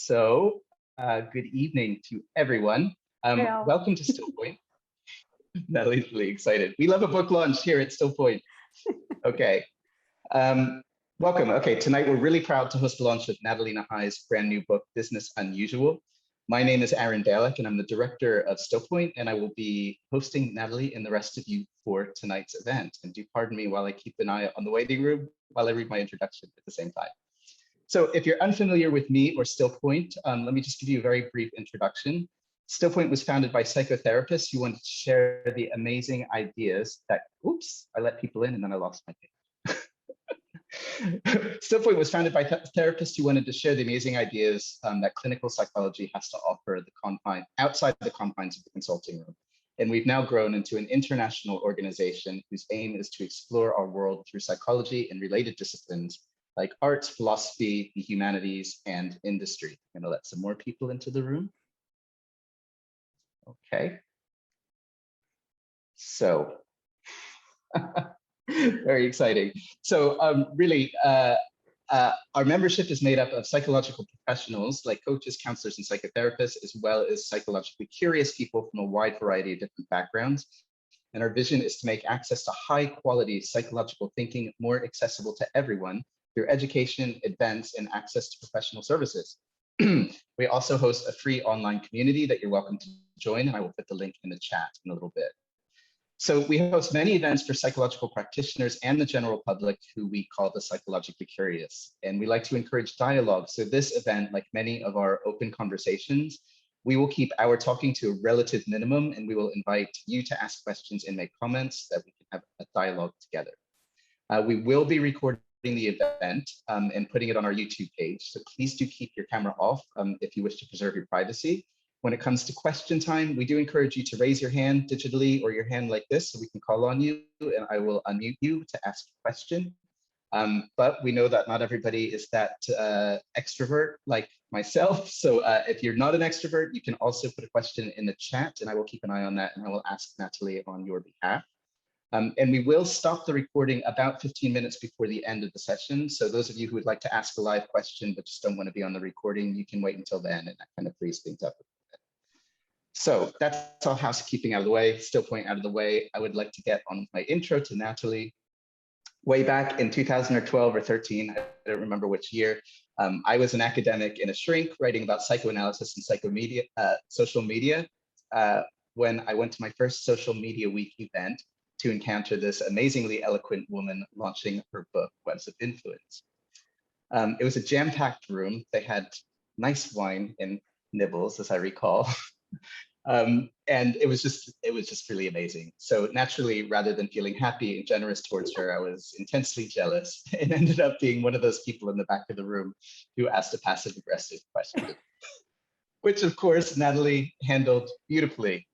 Good evening to everyone. Yeah. Welcome to Still Point. Natalie's really excited. We love a book launch here at Still Point. Okay. Welcome. Okay, tonight we're really proud to host the launch of Nathalie Nahai's brand new book, Business Unusual. My name is Aaron Dalek, and I'm the director of Still Point, and I will be hosting Nathalie and the rest of you for tonight's event. And do pardon me while I keep an eye on the waiting room while I read my introduction at the same time. So if you're unfamiliar with me or Still Point, let me just give you a very brief introduction. Still Point was founded by psychotherapists who wanted to share the amazing ideas that, oops, I let people in and then I lost my page. Still Point was founded by therapists who wanted to share the amazing ideas that clinical psychology has to offer outside the confines of the consulting room. And we've now grown into an international organization whose aim is to explore our world through psychology and related disciplines like arts, philosophy, the humanities, and industry. I'm gonna let some more people into the room. Okay. So, very exciting. So our membership is made up of psychological professionals like coaches, counselors, and psychotherapists, as well as psychologically curious people from a wide variety of different backgrounds. And our vision is to make access to high quality psychological thinking more accessible to everyone through education, events, and access to professional services. We also host a free online community that you're welcome to join, and I will put the link in the chat in a little bit. So we host many events for psychological practitioners and the general public who we call the psychologically curious. And we like to encourage dialogue. So this event, like many of our open conversations, we will keep our talking to a relative minimum, and we will invite you to ask questions and make comments that we can have a dialogue together. We will be recording the event and putting it on our YouTube page. So please do keep your camera off if you wish to preserve your privacy. When it comes to question time, we do encourage you to raise your hand digitally or your hand like this so we can call on you and I will unmute you to ask a question. But we know that not everybody is that extrovert like myself. So if you're not an extrovert, you can also put a question in the chat and I will keep an eye on that and I will ask Nathalie on your behalf. And we will stop the recording about 15 minutes before the end of the session. So those of you who would like to ask a live question but just don't want to be on the recording, you can wait until then, and that kind of frees things up a bit. So that's all housekeeping out of the way, Still Point out of the way. I would like to get on with my intro to Nathalie. Way back in 2012 or 13, I don't remember which year, I was an academic in a shrink writing about psychoanalysis and social media when I went to my first social media week event to encounter this amazingly eloquent woman launching her book, Webs of Influence. It was a jam-packed room. They had nice wine and nibbles, as I recall. And it was just really amazing. So naturally, rather than feeling happy and generous towards her, I was intensely jealous and ended up being one of those people in the back of the room who asked a passive-aggressive question, which of course, Nathalie handled beautifully.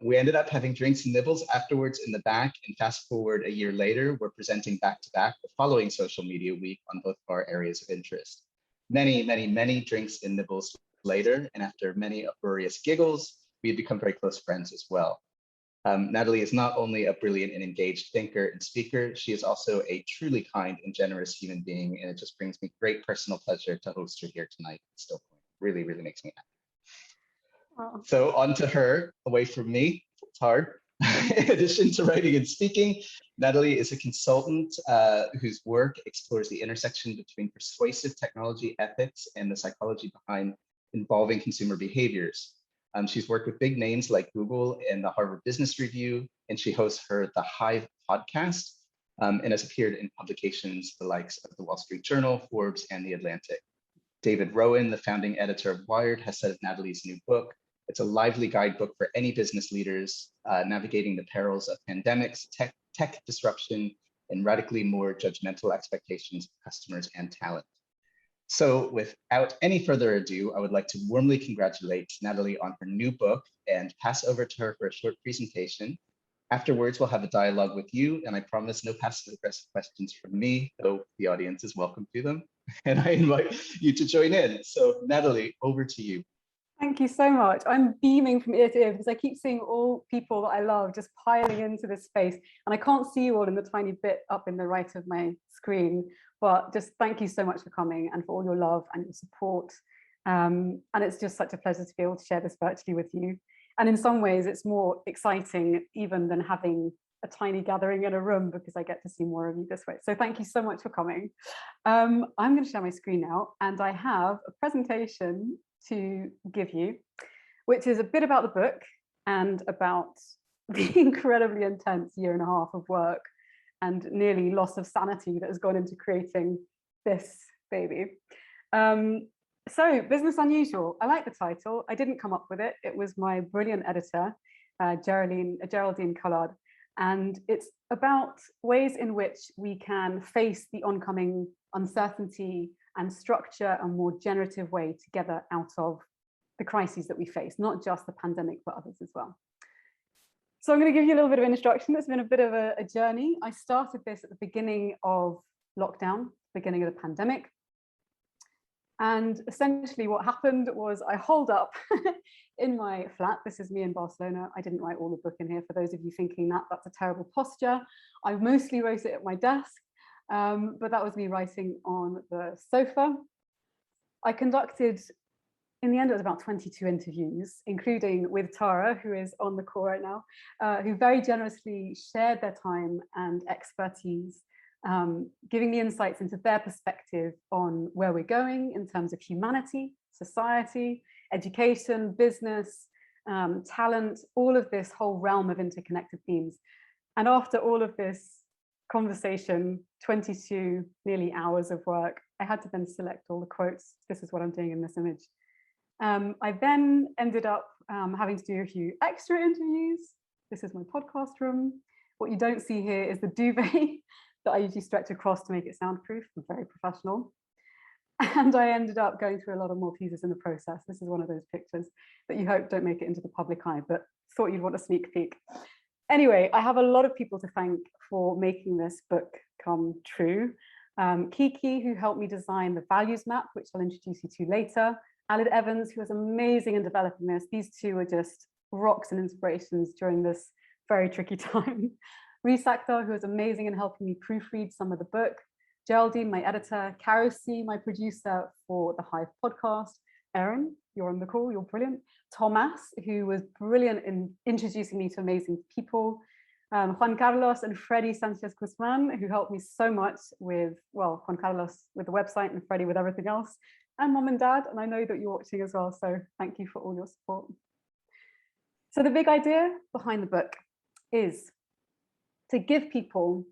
We ended up having drinks and nibbles afterwards in the back, and fast forward a year later, we're presenting back to back the following social media week on both of our areas of interest. Many, many, many drinks and nibbles later, and after many uproarious giggles, we had become very close friends as well. Nathalie is not only a brilliant and engaged thinker and speaker, she is also a truly kind and generous human being, and it just brings me great personal pleasure to host her here tonight at Still Point. Really, really makes me happy. Oh. So on to her, away from me, it's hard. In addition to writing and speaking, Nathalie is a consultant whose work explores the intersection between persuasive technology ethics and the psychology behind involving consumer behaviors. She's worked with big names like Google and the Harvard Business Review, and she hosts the Hive podcast and has appeared in publications the likes of the Wall Street Journal, Forbes, and The Atlantic. David Rowan, the founding editor of Wired, has said of Nathalie's new book, it's a lively guidebook for any business leaders navigating the perils of pandemics, tech disruption, and radically more judgmental expectations of customers and talent. So without any further ado, I would like to warmly congratulate Nathalie on her new book and pass over to her for a short presentation. Afterwards, we'll have a dialogue with you, and I promise no passive-aggressive questions from me, though the audience is welcome to them. And I invite you to join in. So Nathalie, over to you. Thank you so much. I'm beaming from ear to ear because I keep seeing all people that I love just piling into this space. And I can't see you all in the tiny bit up in the right of my screen, but just thank you so much for coming and for all your love and your support And it's just such a pleasure to be able to share this virtually with you. And in some ways, it's more exciting even than having a tiny gathering in a room, because I get to see more of you this way. So thank you so much for coming. I'm going to share my screen now, and I have a presentation to give you, which is a bit about the book and about the incredibly intense 1.5 years of work and nearly loss of sanity that has gone into creating this baby. So Business Unusual, I like the title. I didn't come up with it. It was my brilliant editor, Geraldine Collard. And it's about ways in which we can face the oncoming uncertainty and structure a more generative way together out of the crises that we face, not just the pandemic, but others as well. So I'm going to give you a little bit of introduction. It's been a bit of a journey. I started this at the beginning of lockdown, beginning of the pandemic. And essentially what happened was I holed up in my flat. This is me in Barcelona. I didn't write all the book in here, for those of you thinking that that's a terrible posture. I mostly wrote it at my desk, but that was me writing on the sofa. I conducted, in the end, it was about 22 interviews, including with Tara, who is on the call right now, who very generously shared their time and expertise, giving me insights into their perspective on where we're going in terms of humanity, society, education, business, talent, all of this whole realm of interconnected themes. And after all of this conversation, 22 nearly hours of work, I had to then select all the quotes. This is what I'm doing in this image. I then ended up having to do a few extra interviews. This is my podcast room. What you don't see here is the duvet that I usually stretch across to make it soundproof. I'm very professional. And I ended up going through a lot of more pieces in the process. This is one of those pictures that you hope don't make it into the public eye, but thought you'd want a sneak peek. Anyway, I have a lot of people to thank for making this book come true. Kiki, who helped me design the values map, which I'll introduce you to later. Alid Evans, who was amazing in developing this. These two are just rocks and inspirations during this very tricky time. Reese Akhtar, who was amazing in helping me proofread some of the book. Geraldine, my editor. Caro C, my producer for the Hive podcast. Erin, you're on the call, you're brilliant. Thomas, who was brilliant in introducing me to amazing people. Juan Carlos and Freddie Sanchez Guzman, who helped me so much with, well, Juan Carlos with the website and Freddie with everything else. And mom and dad, and I know that you're watching as well, so thank you for all your support. So the big idea behind the book is to give people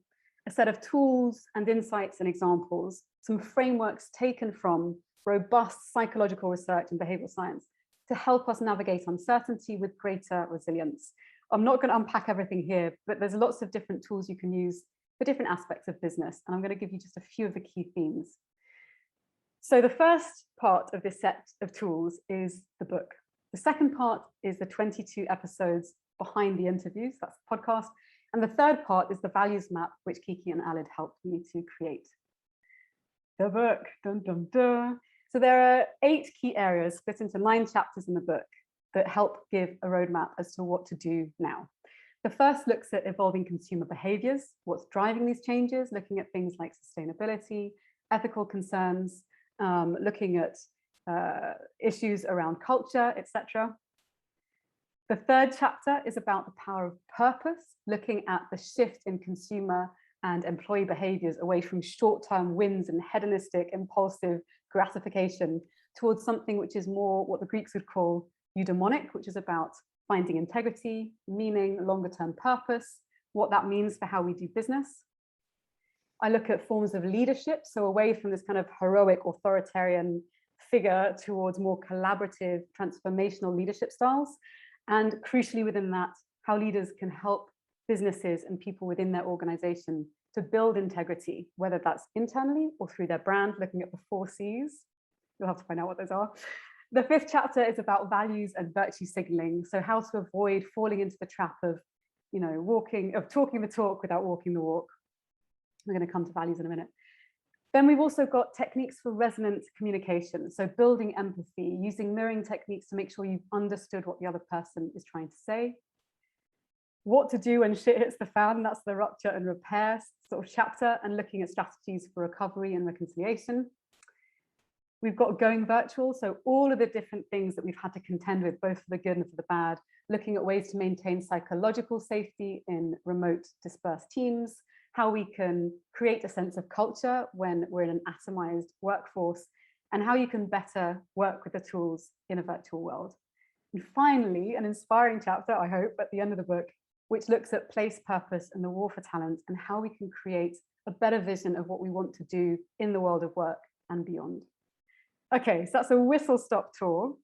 a set of tools and insights and examples, some frameworks taken from robust psychological research and behavioral science to help us navigate uncertainty with greater resilience. I'm not going to unpack everything here, but there's lots of different tools you can use for different aspects of business, and I'm going to give you just a few of the key themes. So the first part of this set of tools is the book. The second part is the 22 episodes behind the interviews, that's the podcast. And the third part is the values map, which Kiki and Alid helped me to create. The book, dun, dun, dun. So there are 8 key areas split into 9 chapters in the book that help give a roadmap as to what to do now. The first looks at evolving consumer behaviors, what's driving these changes, looking at things like sustainability, ethical concerns, looking at issues around culture, etc. The third chapter is about the power of purpose, looking at the shift in consumer and employee behaviors away from short-term wins and hedonistic, impulsive gratification towards something which is more what the Greeks would call eudaimonic, which is about finding integrity, meaning, longer-term purpose, what that means for how we do business. I look at forms of leadership, so away from this kind of heroic authoritarian figure towards more collaborative, transformational leadership styles. And crucially within that, how leaders can help businesses and people within their organization to build integrity, whether that's internally or through their brand, looking at the 4 C's. You'll have to find out what those are. The 5th chapter is about values and virtue signaling. So how to avoid falling into the trap of, talking the talk without walking the walk. We're going to come to values in a minute. Then we've also got techniques for resonant communication. So building empathy, using mirroring techniques to make sure you've understood what the other person is trying to say. What to do when shit hits the fan, that's the rupture and repair sort of chapter, and looking at strategies for recovery and reconciliation. We've got going virtual, so all of the different things that we've had to contend with, both for the good and for the bad, looking at ways to maintain psychological safety in remote dispersed teams, how we can create a sense of culture when we're in an atomized workforce, and how you can better work with the tools in a virtual world. And finally, an inspiring chapter, I hope, at the end of the book, which looks at place, purpose, and the war for talent, and how we can create a better vision of what we want to do in the world of work and beyond. Okay, so that's a whistle-stop tour.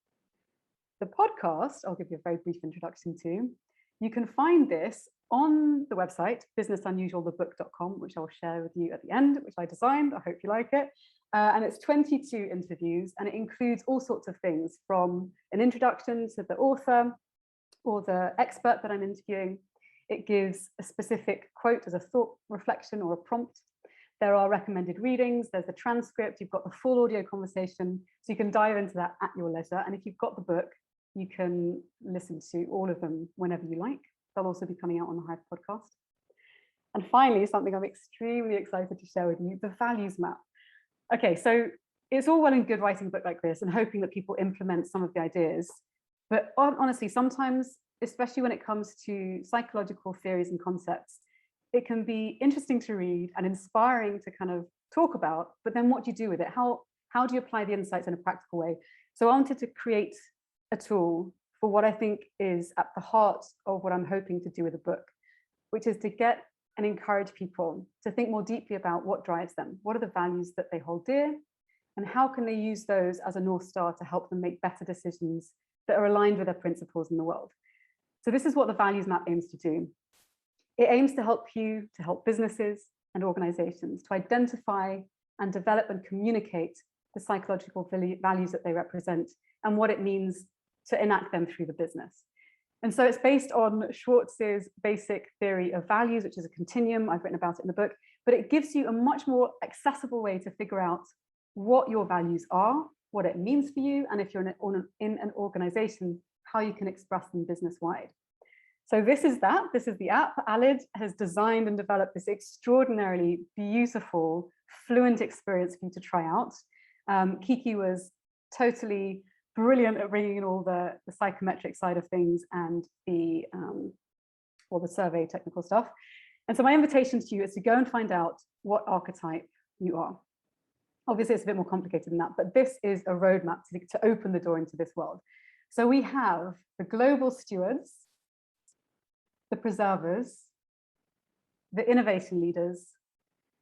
The podcast, I'll give you a very brief introduction to. You can find this on the website, businessunusualthebook.com, which I'll share with you at the end, which I designed. I hope you like it. And it's 22 interviews, and it includes all sorts of things, from an introduction to the author or the expert that I'm interviewing. It gives a specific quote as a thought reflection or a prompt. There are recommended readings, there's the transcript, you've got the full audio conversation, so you can dive into that at your leisure. And if you've got the book, you can listen to all of them whenever you like. They'll also be coming out on the Hive podcast. And finally, something I'm extremely excited to share with you, the values map. Okay, so it's all well and good writing a book like this and hoping that people implement some of the ideas. But honestly, sometimes, especially when it comes to psychological theories and concepts, it can be interesting to read and inspiring to kind of talk about, but then what do you do with it? How do you apply the insights in a practical way? So I wanted to create a tool for what I think is at the heart of what I'm hoping to do with the book, which is to get and encourage people to think more deeply about what drives them. What are the values that they hold dear? And how can they use those as a North Star to help them make better decisions that are aligned with their principles in the world? So this is what the values map aims to do. It aims to help you, to help businesses and organizations to identify and develop and communicate the psychological values that they represent and what it means to enact them through the business. And so it's based on Schwartz's basic theory of values, which is a continuum. I've written about it in the book, but it gives you a much more accessible way to figure out what your values are, what it means for you, and if you're in an organization, how you can express them business-wide. So this is the app. Alid has designed and developed this extraordinarily beautiful, fluent experience for you to try out. Kiki was totally brilliant at bringing in all the psychometric side of things and the survey technical stuff. And so my invitation to you is to go and find out what archetype you are. Obviously, it's a bit more complicated than that, but this is a roadmap to open the door into this world. So we have the global stewards, the preservers, the innovation leaders,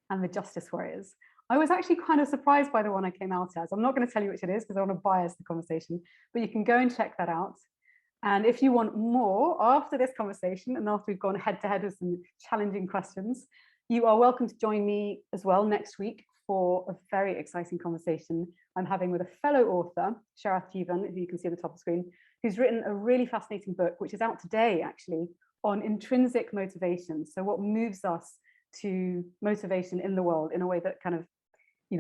and the justice warriors. I was actually kind of surprised by the one I came out as. I'm not going to tell you which it is because I want to bias the conversation, but you can go and check that out. And if you want more after this conversation and after we've gone head to head with some challenging questions, you are welcome to join me as well next week for a very exciting conversation I'm having with a fellow author, Sharath Jivan, who you can see at the top of the screen, who's written a really fascinating book, which is out today actually, on intrinsic motivation. So what moves us to motivation in the world in a way that kind of,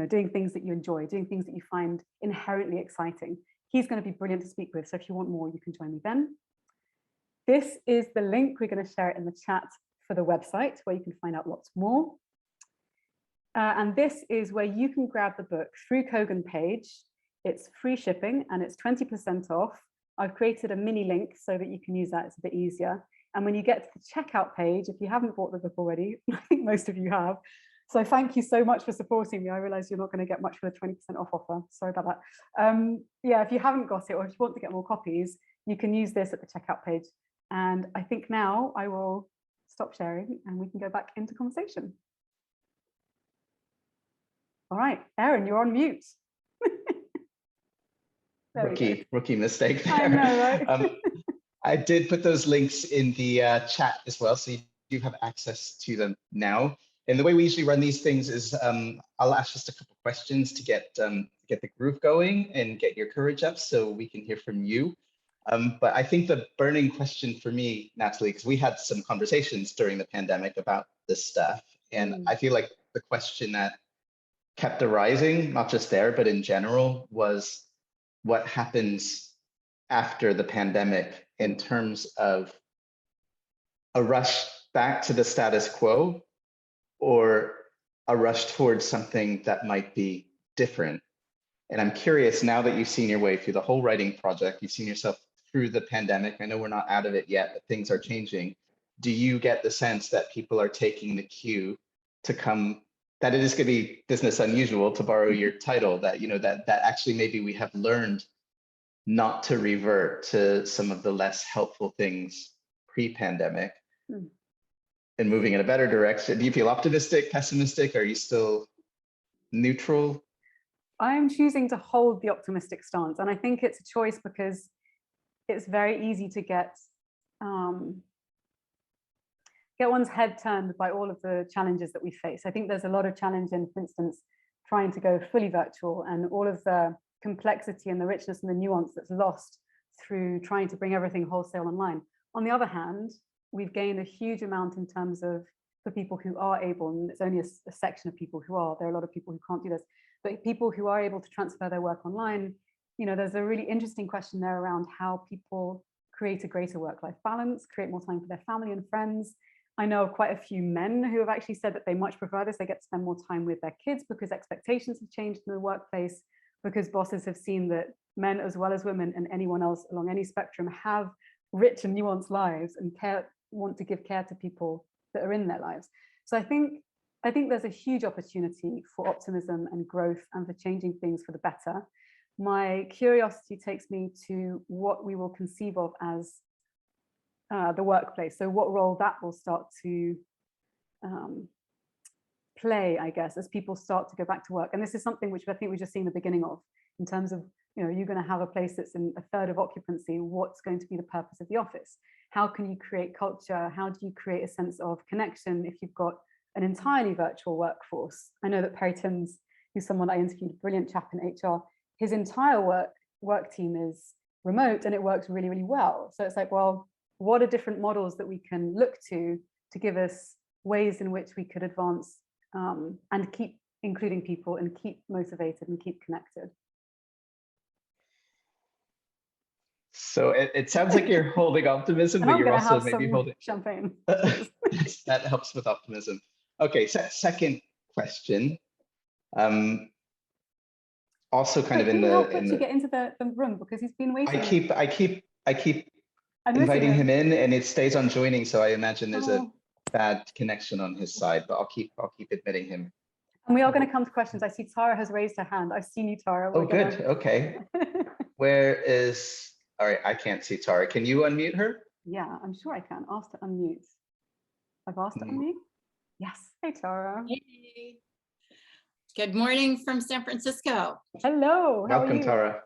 doing things that you enjoy, doing things that you find inherently exciting. He's going to be brilliant to speak with. So if you want more, you can join me then. This is the link. We're going to share it in the chat for the website where you can find out lots more. And this is where you can grab the book through Kogan page. It's free shipping and it's 20% off. I've created a mini link so that you can use that. It's a bit easier. And when you get to the checkout page, if you haven't bought the book already, I think most of you have. So thank you so much for supporting me. I realize you're not going to get much for the 20% off offer. Sorry about that. Yeah, if you haven't got it or if you want to get more copies, you can use this at the checkout page. And I think now I will stop sharing and we can go back into conversation. All right, Erin, you're on mute. Rookie mistake there. I know, right? I did put those links in the chat as well, so you do have access to them now. And the way we usually run these things is I'll ask just a couple questions to get the groove going and get your courage up so we can hear from you. But I think the burning question for me, Nathalie, because we had some conversations during the pandemic about this stuff, and I feel like the question that kept arising, not just there, but in general, was what happens after the pandemic in terms of a rush back to the status quo or a rush towards something that might be different. And I'm curious, now that you've seen your way through the whole writing project, you've seen yourself through the pandemic. I know we're not out of it yet, but things are changing. Do you get the sense that people are taking the cue to come, that it is going to be business unusual, to borrow your title, that, you know, that actually maybe we have learned not to revert to some of the less helpful things pre-pandemic and moving in a better direction? Do you feel optimistic, pessimistic? Are you still neutral? I'm choosing to hold the optimistic stance. And I think it's a choice because it's very easy to get one's head turned by all of the challenges that we face. I think there's a lot of challenge in, for instance, trying to go fully virtual and all of the complexity and the richness and the nuance that's lost through trying to bring everything wholesale online. On the other hand, we've gained a huge amount in terms of for people who are able, and it's only a section of people who are, there are a lot of people who can't do this, but people who are able to transfer their work online, you know, there's a really interesting question there around how people create a greater work-life balance, create more time for their family and friends. I know of quite a few men who have actually said that they much prefer this. They get to spend more time with their kids because expectations have changed in the workplace, because bosses have seen that men as well as women and anyone else along any spectrum have rich and nuanced lives and want to give care to people that are in their lives. So I think there's a huge opportunity for optimism and growth and for changing things for the better. My curiosity takes me to what we will conceive of as the workplace. So what role that will start to play, I guess, as people start to go back to work. And this is something which I think we've just seen the beginning of, in terms of, you know, you're going to have a place that's in a third of occupancy. What's going to be the purpose of the office? How can you create culture? How do you create a sense of connection if you've got an entirely virtual workforce? I know that Perry Timms, who's someone I interviewed, a brilliant chap in HR, his entire work team is remote and it works really, really well. So it's like, well, what are different models that we can look to give us ways in which we could advance and keep including people and keep motivated and keep connected? So it sounds like you're holding optimism, but you're also maybe holding champagne. That helps with optimism. Okay, second question. Also kind of in the get into the room because he's been waiting. I keep inviting him in and it stays on joining, so I imagine there's a bad connection on his side, but I'll keep admitting him. And we are going to come to questions. I see Tara has raised her hand. I've seen you, Tara. Oh, good. Okay. Where is? All right, I can't see Tara. Can you unmute her? Yeah, I'm sure I can. Ask to unmute. I've asked to unmute. Yes. Hey, Tara. Hey. Good morning from San Francisco. Hello. How Welcome, are you? Tara.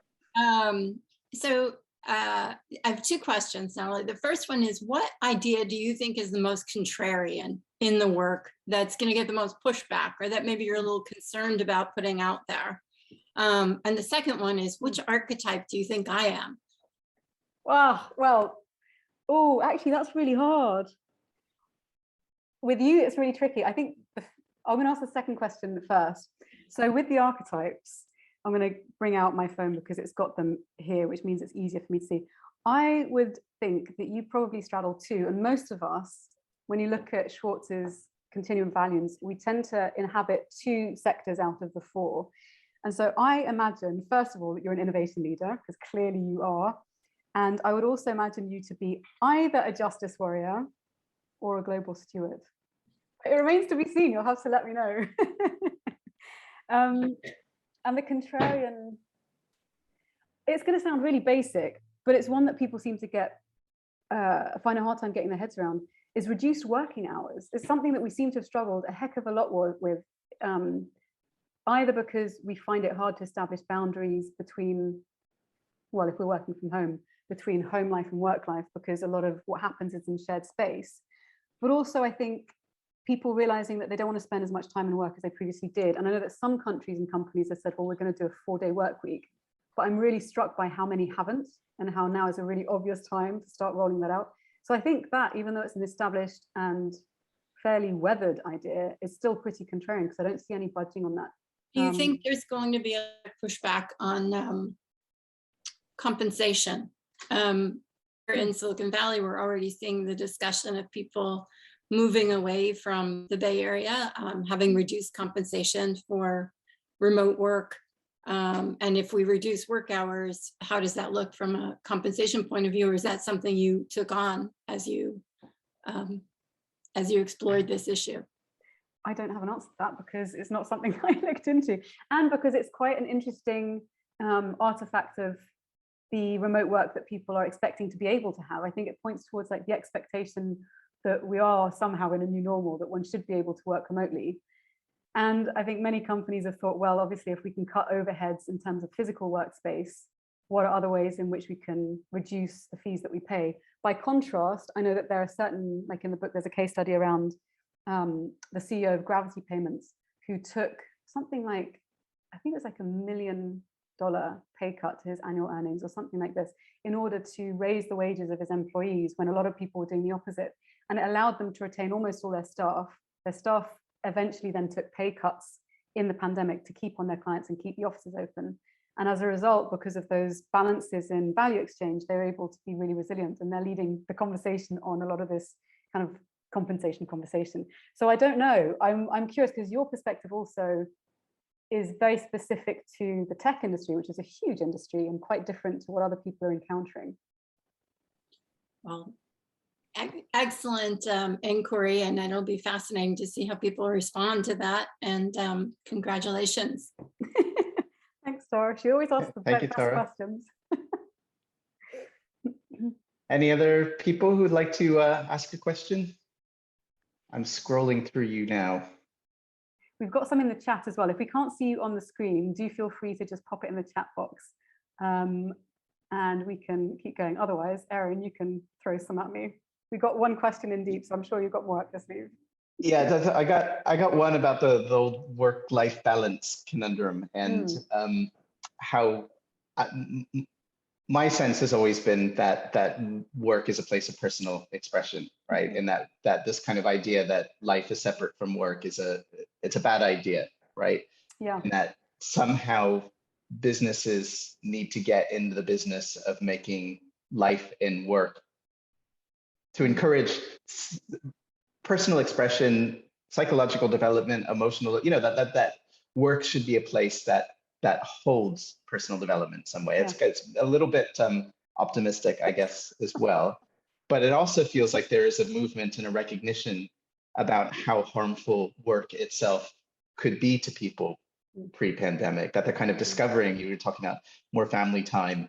So I have two questions now. The first one is, what idea do you think is the most contrarian in the work that's going to get the most pushback, or that maybe you're a little concerned about putting out there? And the second one is, which archetype do you think I am? Well, oh, actually, that's really hard. With you, it's really tricky. I think I'm going to ask the second question first. So with the archetypes, I'm going to bring out my phone because it's got them here, which means it's easier for me to see. I would think that you probably straddle two, and most of us, when you look at Schwartz's continuum values, we tend to inhabit two sectors out of the four. And so I imagine, first of all, that you're an innovation leader, because clearly you are. And I would also imagine you to be either a justice warrior or a global steward. It remains to be seen. You'll have to let me know. And the contrarian, it's going to sound really basic, but it's one that people seem to find a hard time getting their heads around, is reduced working hours. It's something that we seem to have struggled a heck of a lot with, either because we find it hard to establish boundaries between, well, if we're working from home, between home life and work life, because a lot of what happens is in shared space. But also, I think people realizing that they don't want to spend as much time in work as they previously did. And I know that some countries and companies have said, well, we're going to do a 4-day work week. But I'm really struck by how many haven't, and how now is a really obvious time to start rolling that out. So I think that, even though it's an established and fairly weathered idea, is still pretty contrarian, because I don't see any budging on that. Do you think there's going to be a pushback on compensation? In Silicon Valley, we're already seeing the discussion of people moving away from the Bay Area, having reduced compensation for remote work. And if we reduce work hours, how does that look from a compensation point of view? Or is that something you took on as you explored this issue? I don't have an answer to that because it's not something I looked into, and because it's quite an interesting artifact of the remote work that people are expecting to be able to have. I think it points towards like the expectation that we are somehow in a new normal, that one should be able to work remotely. And I think many companies have thought, well, obviously, if we can cut overheads in terms of physical workspace, what are other ways in which we can reduce the fees that we pay? By contrast, I know that there are certain, like in the book, there's a case study around the CEO of Gravity Payments, who took something like, I think it was like $1 million pay cut to his annual earnings or something like this, in order to raise the wages of his employees when a lot of people were doing the opposite. And it allowed them to retain almost all their staff. Their staff eventually then took pay cuts in the pandemic to keep on their clients and keep the offices open. And as a result, because of those balances in value exchange, they're able to be really resilient, and they're leading the conversation on a lot of this kind of compensation conversation. So I don't know, I'm curious, because your perspective also is very specific to the tech industry, which is a huge industry and quite different to what other people are encountering. Well, excellent inquiry, and it'll be fascinating to see how people respond to that. And congratulations. Thanks, Tara. She always asks the best questions. Any other people who'd like to ask a question? I'm scrolling through you now. We've got some in the chat as well. If we can't see you on the screen, do feel free to just pop it in the chat box, and we can keep going. Otherwise, Erin, you can throw some at me. We got one question in deep, so I'm sure you've got more up your sleeve. Yeah, I got one about the old work-life balance conundrum, and how my sense has always been that work is a place of personal expression, right? And that this kind of idea that life is separate from work it's a bad idea, right? Yeah. And that somehow businesses need to get into the business of making life and work to encourage personal expression, psychological development, emotional, that work should be a place that holds personal development in some way. Yeah. It's a little bit optimistic, I guess, as well. But it also feels like there is a movement and a recognition about how harmful work itself could be to people pre-pandemic, that they're kind of discovering. You were talking about more family time,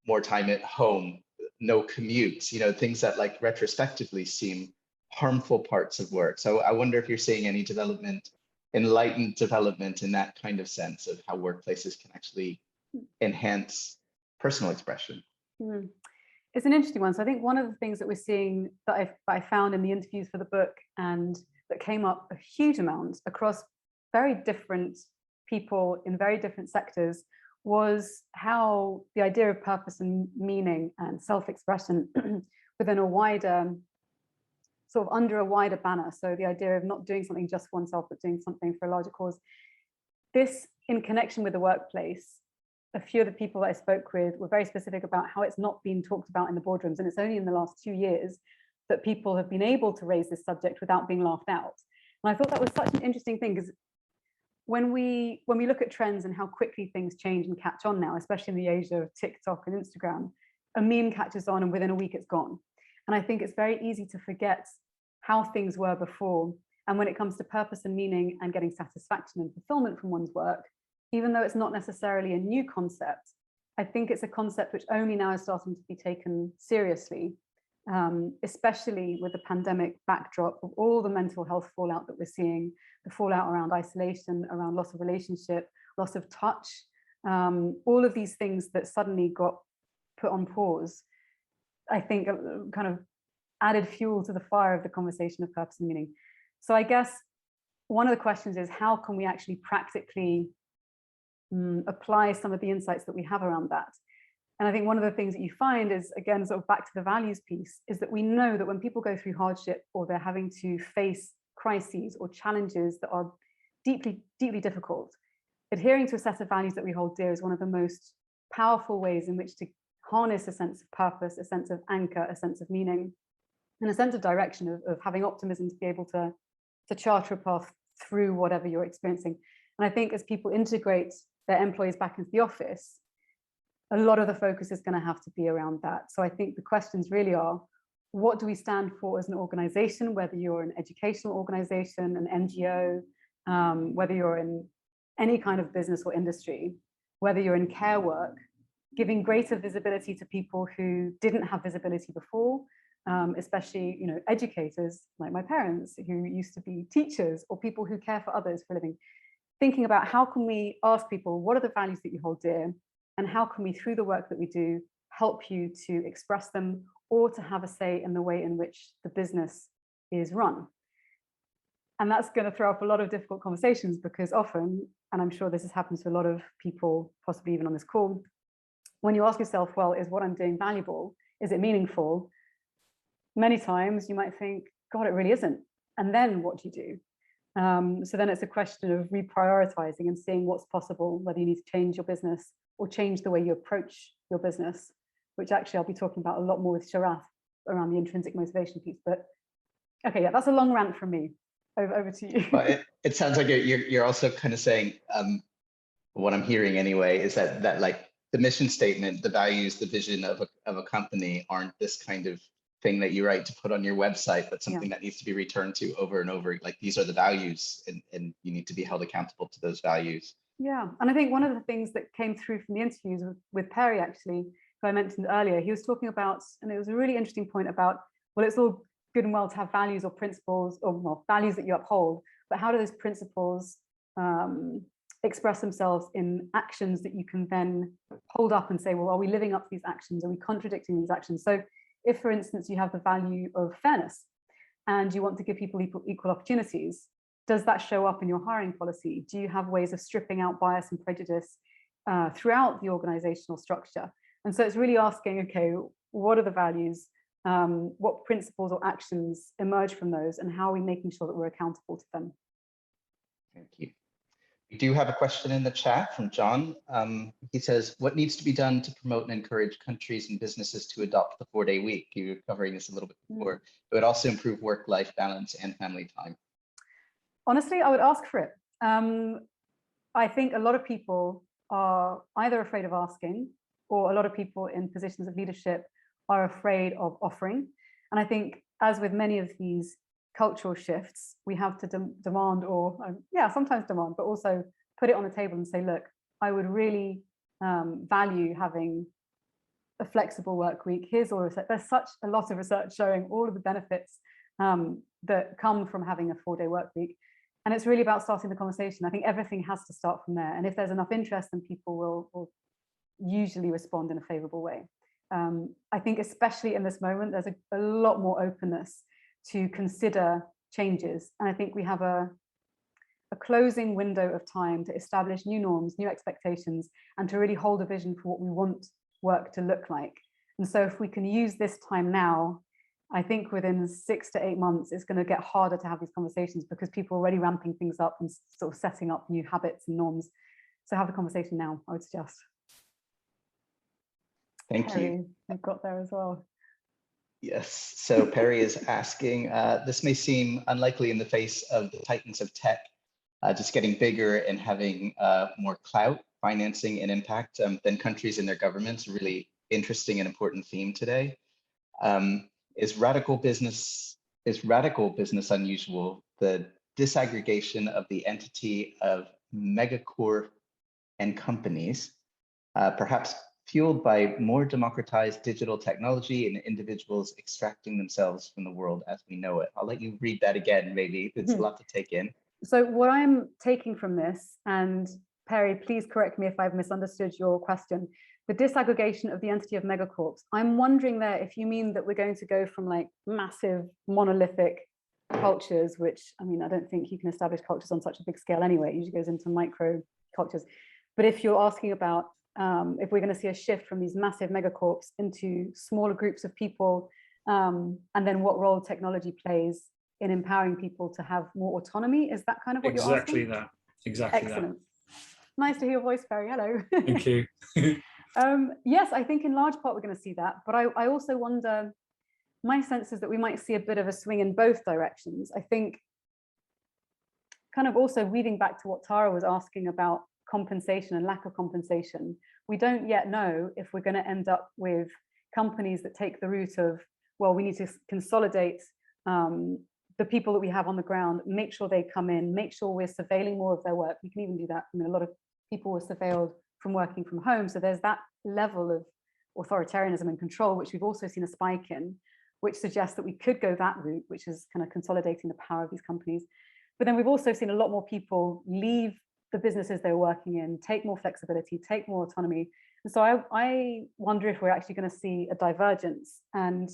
more time at home, no commutes, things that like retrospectively seem harmful parts of work. So I wonder if you're seeing any enlightened development in that kind of sense of how workplaces can actually enhance personal expression. It's an interesting one. So I think one of the things that we're seeing that I found in the interviews for the book, and that came up a huge amount across very different people in very different sectors, was how the idea of purpose and meaning and self-expression within a wider, sort of under a wider banner. So the idea of not doing something just for oneself, but doing something for a larger cause. This, in connection with the workplace, a few of the people that I spoke with were very specific about how it's not been talked about in the boardrooms. And it's only in the last 2 years that people have been able to raise this subject without being laughed out. And I thought that was such an interesting thing, because when we look at trends and how quickly things change and catch on now, especially in the age of TikTok and Instagram, a meme catches on and within a week it's gone. And I think it's very easy to forget how things were before. And when it comes to purpose and meaning and getting satisfaction and fulfillment from one's work, even though it's not necessarily a new concept, I think it's a concept which only now is starting to be taken seriously, especially with the pandemic backdrop of all the mental health fallout that we're seeing, the fallout around isolation, around loss of relationship, loss of touch, all of these things that suddenly got put on pause, I think kind of added fuel to the fire of the conversation of purpose and meaning. So I guess one of the questions is, how can we actually practically apply some of the insights that we have around that? And I think one of the things that you find is, again, sort of back to the values piece, is that we know that when people go through hardship, or they're having to face crises or challenges that are deeply, deeply difficult, adhering to a set of values that we hold dear is one of the most powerful ways in which to harness a sense of purpose, a sense of anchor, a sense of meaning, and a sense of direction, of having optimism to be able to charter a path through whatever you're experiencing. And I think as people integrate their employees back into the office, a lot of the focus is going to have to be around that. So I think the questions really are, what do we stand for as an organization, whether you're an educational organization, an NGO, whether you're in any kind of business or industry, whether you're in care work, giving greater visibility to people who didn't have visibility before, especially, you know, educators like my parents who used to be teachers, or people who care for others for a living. Thinking about how can we ask people, what are the values that you hold dear, and how can we, through the work that we do, help you to express them or to have a say in the way in which the business is run. And that's going to throw up a lot of difficult conversations, because often, and I'm sure this has happened to a lot of people, possibly even on this call, when you ask yourself, well, is what I'm doing valuable? Is it meaningful? Many times you might think, God, it really isn't. And then what do you do? So then it's a question of reprioritizing and seeing what's possible, whether you need to change your business or change the way you approach your business, which actually I'll be talking about a lot more with Sharath around the intrinsic motivation piece. But okay, yeah, that's a long rant from me. Over to you. Well, it sounds like you're also kind of saying, what I'm hearing anyway, is that like the mission statement, the values, the vision of a company aren't this kind of thing that you write to put on your website, but something that needs to be returned to over and over. Like, these are the values, and you need to be held accountable to those values. Yeah, and I think one of the things that came through from the interviews with Perry, actually, who I mentioned earlier, he was talking about, and it was a really interesting point about, well, it's all good and well to have values or principles, or well, values that you uphold, but how do those principles express themselves in actions that you can then hold up and say, well, are we living up to these actions? Are we contradicting these actions? So if, for instance, you have the value of fairness and you want to give people equal opportunities, does that show up in your hiring policy? Do you have ways of stripping out bias and prejudice throughout the organizational structure? And so it's really asking, okay, what are the values? What principles or actions emerge from those, and how are we making sure that we're accountable to them? Thank you. We do have a question in the chat from John. He says, what needs to be done to promote and encourage countries and businesses to adopt the 4-day week? You were covering this a little bit before. It would also improve work-life balance and family time. Honestly, I would ask for it. I think a lot of people are either afraid of asking, or a lot of people in positions of leadership are afraid of offering. And I think, as with many of these cultural shifts, we have to demand, or sometimes demand, but also put it on the table and say, look, I would really value having a flexible work week. Here's all the research. There's such a lot of research showing all of the benefits that come from having a 4-day work week. And it's really about starting the conversation. I think everything has to start from there. And if there's enough interest, then people will usually respond in a favorable way. I think especially in this moment, there's a lot more openness to consider changes. And I think we have a closing window of time to establish new norms, new expectations, and to really hold a vision for what we want work to look like. And so if we can use this time now, I think within 6 to 8 months, it's going to get harder to have these conversations, because people are already ramping things up and sort of setting up new habits and norms. So have the conversation now, I would suggest. Thank Perry, you. I've got there as well. Yes, so Perry is asking, this may seem unlikely in the face of the titans of tech just getting bigger and having more clout, financing, and impact than countries and their governments. A really interesting and important theme today. Is radical business unusual? The disaggregation of the entity of megacorp and companies, perhaps fueled by more democratized digital technology and individuals extracting themselves from the world as we know it. I'll let you read that again, maybe. It's a lot to take in. So what I'm taking from this, and Perry, please correct me if I've misunderstood your question, the disaggregation of the entity of megacorps, I'm wondering there if you mean that we're going to go from like massive monolithic cultures, which, I mean, I don't think you can establish cultures on such a big scale anyway, it usually goes into micro cultures. But if you're asking about if we're going to see a shift from these massive megacorps into smaller groups of people, and then what role technology plays in empowering people to have more autonomy, is that kind of what you're asking? Exactly Excellent. Nice to hear your voice, Perry. Hello. Thank you. Yes, I think in large part we're going to see that, but I also wonder, my sense is that we might see a bit of a swing in both directions. I think kind of also weaving back to what Tara was asking about compensation and lack of compensation, we don't yet know if we're going to end up with companies that take the route of, well, we need to consolidate the people that we have on the ground, make sure they come in, make sure we're surveilling more of their work. We can even do that. I mean, a lot of people were surveilled from working from home. So there's that level of authoritarianism and control, which we've also seen a spike in, which suggests that we could go that route, which is kind of consolidating the power of these companies. But then we've also seen a lot more people leave the businesses they're working in, take more flexibility, take more autonomy. And so I wonder if we're actually going to see a divergence. And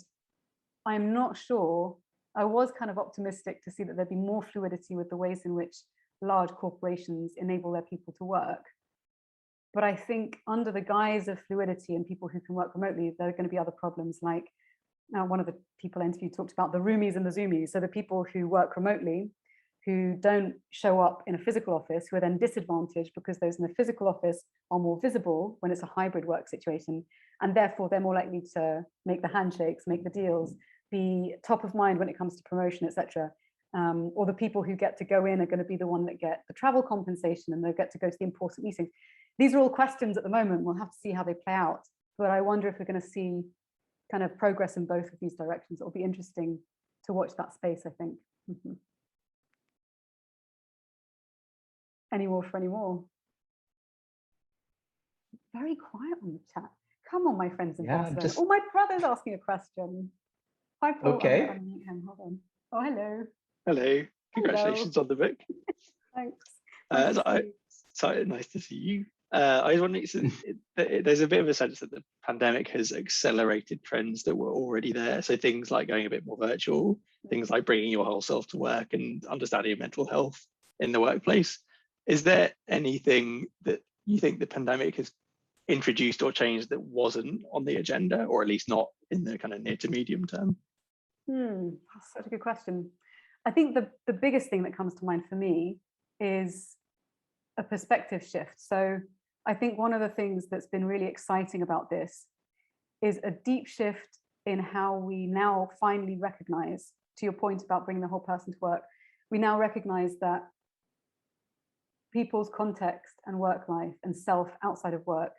I'm not sure. I was kind of optimistic to see that there'd be more fluidity with the ways in which large corporations enable their people to work. But I think under the guise of fluidity and people who can work remotely, there are going to be other problems, like one of the people I interviewed talked about the roomies and the zoomies. So the people who work remotely, who don't show up in a physical office, who are then disadvantaged because those in the physical office are more visible when it's a hybrid work situation. And therefore they're more likely to make the handshakes, make the deals, be top of mind when it comes to promotion, etc. Or the people who get to go in are going to be the one that get the travel compensation and they get to go to the important meetings. These are all questions at the moment. We'll have to see how they play out. But I wonder if we're going to see kind of progress in both of these directions. It'll be interesting to watch that space, I think. Mm-hmm. Any more for any more? Very quiet on the chat. Come on, my friends in Barcelona. Oh, my brother's asking a question. Hi, Paul. Okay. I'll unmute him. Hold on. Oh, hello. Hello. Congratulations on the book. Thanks. So nice to see you. I was wondering, there's a bit of a sense that the pandemic has accelerated trends that were already there. So things like going a bit more virtual, things like bringing your whole self to work and understanding mental health in the workplace. Is there anything that you think the pandemic has introduced or changed that wasn't on the agenda, or at least not in the kind of near to medium term? That's such a good question. I think the biggest thing that comes to mind for me is a perspective shift. So I think one of the things that's been really exciting about this is a deep shift in how we now finally recognize, to your point about bringing the whole person to work, we now recognize that people's context and work life and self outside of work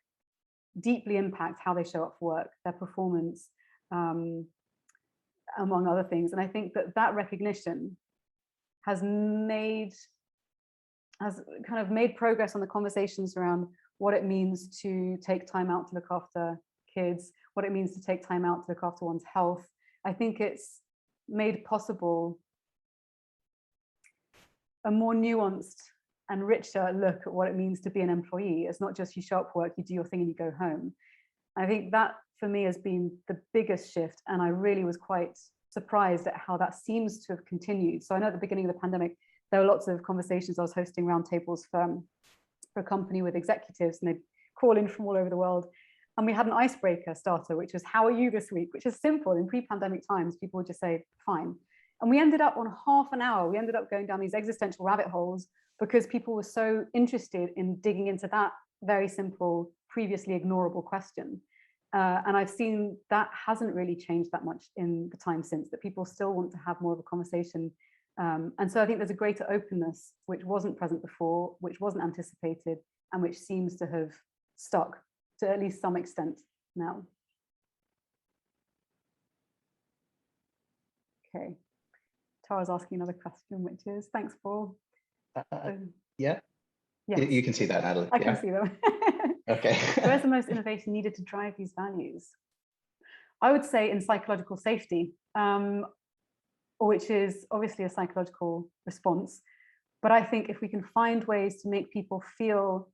deeply impact how they show up for work, their performance, among other things. And I think that recognition has kind of made progress on the conversations around what it means to take time out to look after kids, what it means to take time out to look after one's health. I think it's made possible a more nuanced and richer look at what it means to be an employee. It's not just you show up for work, you do your thing and you go home. I think that for me has been the biggest shift, and I really was quite surprised at how that seems to have continued. So I know at the beginning of the pandemic, there were lots of conversations. I was hosting roundtables for a company with executives, and they'd call in from all over the world. And we had an icebreaker starter, which was, how are you this week? Which is simple. In pre-pandemic times, people would just say, fine. And we ended up on half an hour. We ended up going down these existential rabbit holes because people were so interested in digging into that very simple, previously ignorable question. And I've seen that hasn't really changed that much in the time since, that people still want to have more of a conversation. And so I think there's a greater openness, which wasn't present before, which wasn't anticipated, and which seems to have stuck to at least some extent now. Okay, Tara's asking another question, which is, thanks, Paul. Yeah. Yes. You can see that, Nathalie. I can see them. Okay. Where's the most innovation needed to drive these values? I would say in psychological safety, which is obviously a psychological response. But I think if we can find ways to make people feel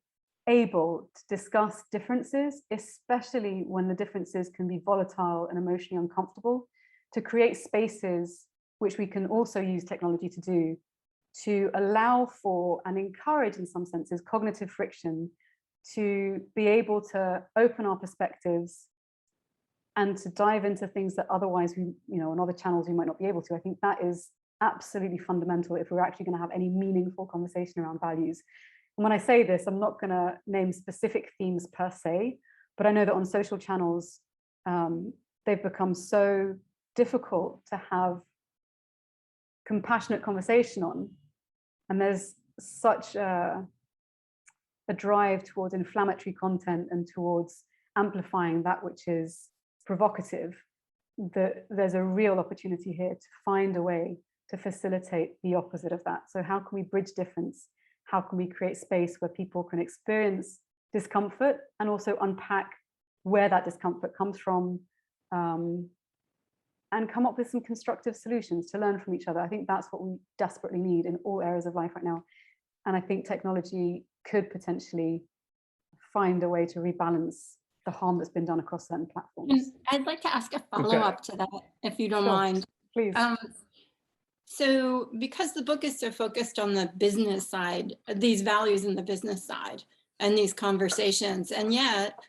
able to discuss differences, especially when the differences can be volatile and emotionally uncomfortable, to create spaces, which we can also use technology to do, to allow for and encourage, in some senses, cognitive friction, to be able to open our perspectives and to dive into things that otherwise we, on other channels we might not be able to. I think that is absolutely fundamental if we're actually going to have any meaningful conversation around values. And when I say this, I'm not going to name specific themes per se, but I know that on social channels, they've become so difficult to have compassionate conversation on. And there's such a drive towards inflammatory content and towards amplifying that which is provocative, that there's a real opportunity here to find a way to facilitate the opposite of that. So how can we bridge difference? How can we create space where people can experience discomfort and also unpack where that discomfort comes from, and come up with some constructive solutions to learn from each other? I think that's what we desperately need in all areas of life right now. And I think technology could potentially find a way to rebalance the harm that's been done across certain platforms. I'd like to ask a follow-up to that, if you don't mind. Please. So because the book is so focused on the business side, these values in the business side and these conversations, and yet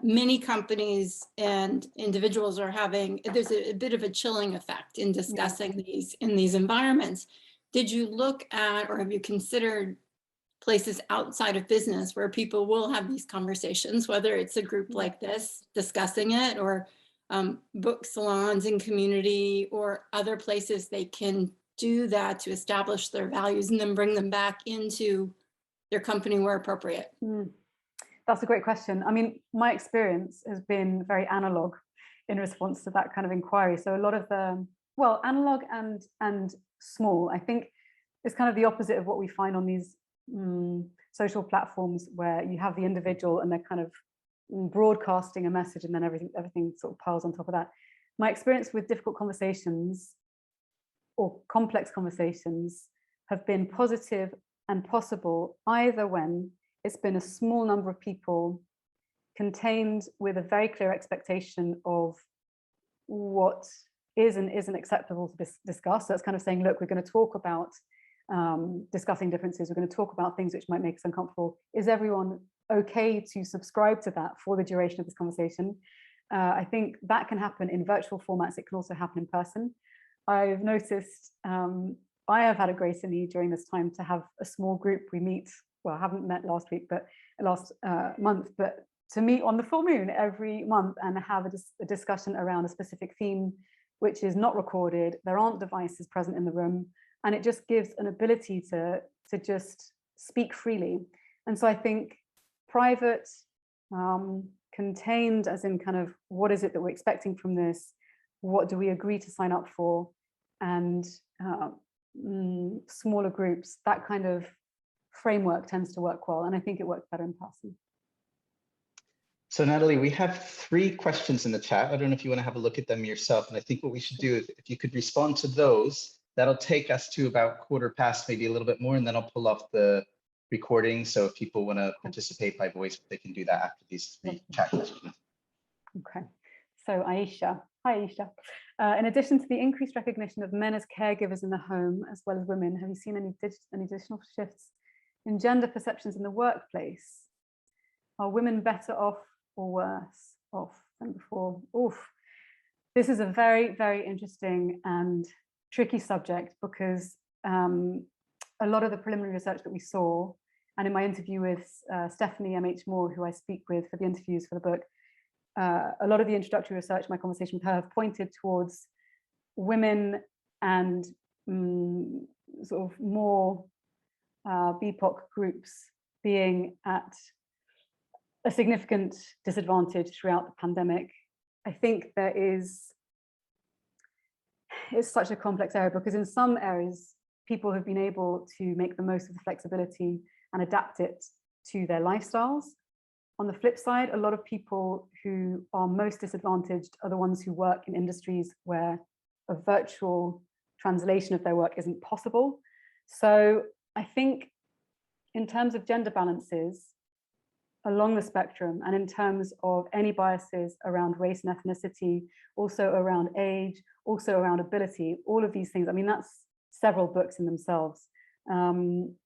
many companies and individuals are having, there's a bit of a chilling effect in discussing these in these environments. Did you look at, or have you considered places outside of business where people will have these conversations, whether it's a group like this discussing it, or book salons and community, or other places they can do that to establish their values and then bring them back into their company where appropriate? That's a great question. I mean, my experience has been very analog in response to that kind of inquiry. So a lot of the, well, analog and small, I think it's kind of the opposite of what we find on these social platforms, where you have the individual and they're kind of broadcasting a message and then everything sort of piles on top of that. My experience with difficult conversations or complex conversations have been positive and possible either when it's been a small number of people contained with a very clear expectation of what is and isn't acceptable to discuss. So it's kind of saying, look, we're going to talk about discussing differences. We're going to talk about things which might make us uncomfortable. Is everyone okay to subscribe to that for the duration of this conversation? I think that can happen in virtual formats. It can also happen in person. I've noticed I have had a greater need during this time to have a small group. We meet, well, I haven't met last week, but last month, but to meet on the full moon every month and have a discussion around a specific theme, which is not recorded. There aren't devices present in the room, and it just gives an ability to just speak freely. And so I think private, contained, as in kind of what is it that we're expecting from this? What do we agree to sign up for? And smaller groups, that kind of framework tends to work well. And I think it works better in person. So Nathalie, we have 3 questions in the chat. I don't know if you want to have a look at them yourself. And I think what we should do is, if you could respond to those, that'll take us to about 1:15, maybe a little bit more, and then I'll pull off the recording. So if people want to participate by voice, they can do that after these 3 chat questions. Okay. So Aisha, hi Aisha. In addition to the increased recognition of men as caregivers in the home, as well as women, have you seen any additional shifts in gender perceptions in the workplace? Are women better off or worse off than before? Oof. This is a very, very interesting and tricky subject, because a lot of the preliminary research that we saw, and in my interview with Stephanie M.H. Moore, who I speak with for the interviews for the book, a lot of the introductory research, my conversation with her, have pointed towards women and sort of more BIPOC groups being at a significant disadvantage throughout the pandemic. I think it's such a complex area, because in some areas, people have been able to make the most of the flexibility and adapt it to their lifestyles. On the flip side, a lot of people who are most disadvantaged are the ones who work in industries where a virtual translation of their work isn't possible. So I think in terms of gender balances along the spectrum, and in terms of any biases around race and ethnicity, also around age, also around ability, all of these things, I mean, that's several books in themselves. I'm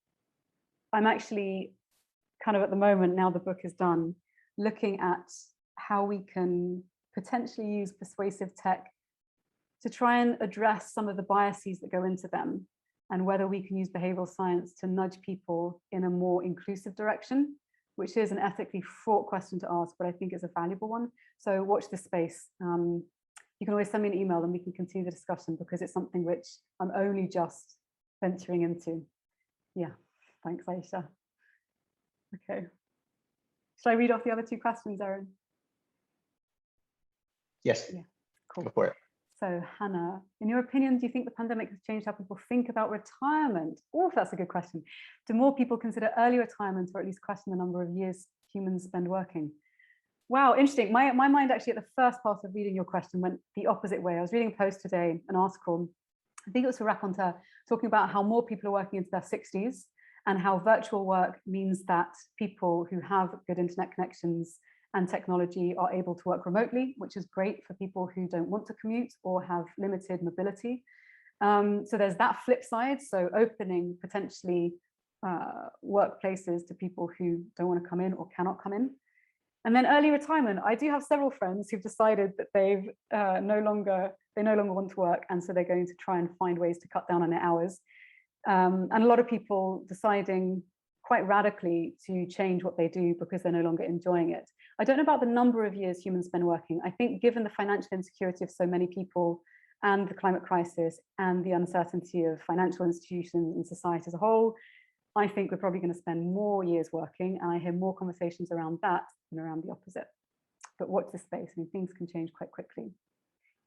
actually kind of at the moment, now the book is done, looking at how we can potentially use persuasive tech to try and address some of the biases that go into them, and whether we can use behavioral science to nudge people in a more inclusive direction, which is an ethically fraught question to ask, but I think is a valuable one. So watch this space. You can always send me an email and we can continue the discussion, because it's something which I'm only just venturing into. Yeah, thanks, Aisha. Okay. Should I read off the other two questions, Erin? Yes, yeah, cool. Go for it. So Hannah, in your opinion, do you think the pandemic has changed how people think about retirement? Oh, that's a good question. Do more people consider early retirement, or at least question the number of years humans spend working? Wow, interesting. My mind actually at the first part of reading your question went the opposite way. I was reading a post today, an article, I think it was for Raconteur, talking about how more people are working into their 60s and how virtual work means that people who have good internet connections and technology are able to work remotely, which is great for people who don't want to commute or have limited mobility. So there's that flip side. So opening potentially workplaces to people who don't want to come in or cannot come in. And then early retirement. I do have several friends who've decided that they no longer want to work, and so they're going to try and find ways to cut down on their hours. And a lot of people deciding quite radically to change what they do because they're no longer enjoying it. I don't know about the number of years humans spend working. I think given the financial insecurity of so many people and the climate crisis and the uncertainty of financial institutions and society as a whole, I think we're probably going to spend more years working, and I hear more conversations around that than around the opposite. But watch this space. I mean, things can change quite quickly.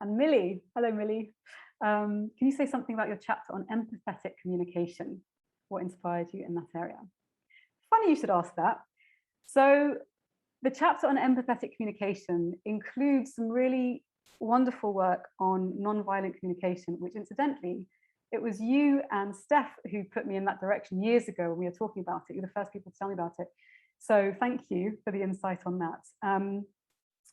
And Millie, hello Millie. Can you say something about your chapter on empathetic communication? What inspired you in that area? Funny you should ask that. So the chapter on empathetic communication includes some really wonderful work on nonviolent communication, which incidentally, it was you and Steph who put me in that direction years ago when we were talking about it. You're the first people to tell me about it. So thank you for the insight on that.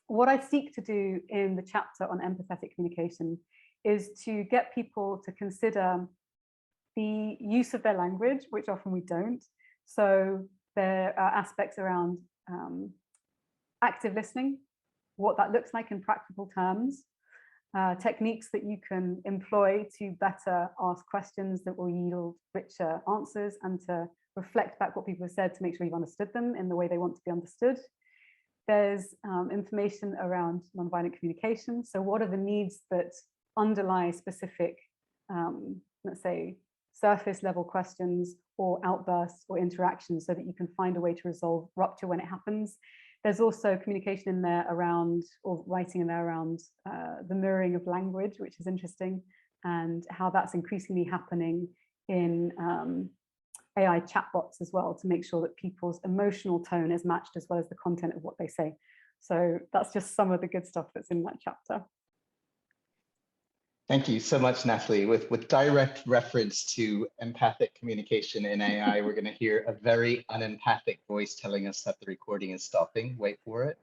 What I seek to do in the chapter on empathetic communication is to get people to consider the use of their language, which often we don't. So there are aspects around active listening, what that looks like in practical terms, techniques that you can employ to better ask questions that will yield richer answers and to reflect back what people have said to make sure you've understood them in the way they want to be understood. There's information around nonviolent communication. So what are the needs that underlie specific, let's say, surface level questions or outbursts or interactions so that you can find a way to resolve rupture when it happens. There's also communication in there around, or writing in there around the mirroring of language, which is interesting, and how that's increasingly happening in AI chatbots as well, to make sure that people's emotional tone is matched as well as the content of what they say. So that's just some of the good stuff that's in that chapter. Thank you so much, Nathalie. With direct reference to empathic communication in AI, we're going to hear a very unempathic voice telling us that the recording is stopping. Wait for it.